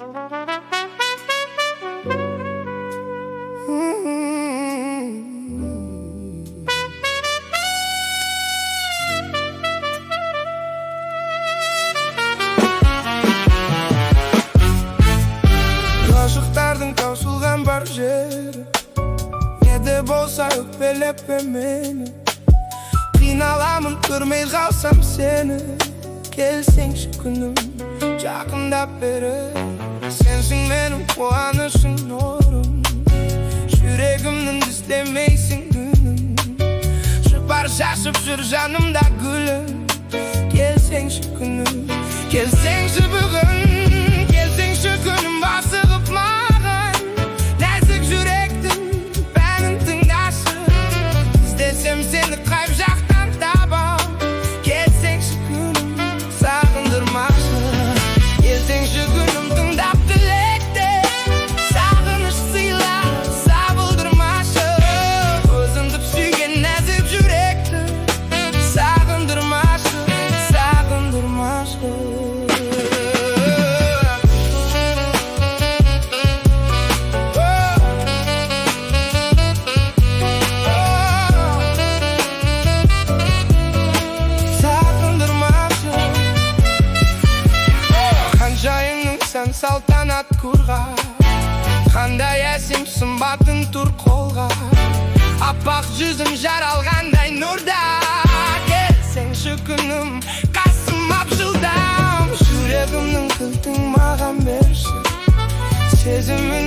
Ғашықтардың таусылған бар жері, неде болса өкпелеп мені. Қиналамын көрмей қалсам сені. Келсеңші күнім, жақындап бері. Сенсің менің қуанышым, нұрым. Жүрегімнің іздемейсің үнін. Жұпар шашып жүр жанымда гүлім. Келсеңші күнім, келсеңші бүгін. Келсеңші күнім басығып маған. Нәзік жүректің бәнін тыңдашы. Іздесем сені қайып жақтан табам. Келсеңші күнім, сағындырмашы. Келсеңші күнім, тыңдап тілекте. Сағыныш сыйла, сабылдырмашы. Өзіңді сүйген нәзік жүректі. Сағындырмашы, сағындырмашы. Сен салтанат құрға, қандай әсем сымбатың тұр қолға. Аппақ жүзім жаралғандай нұрда. Келсеңші күнім, қасым абжылдам. Жүрегімнің кілтін маған берші. Сезімі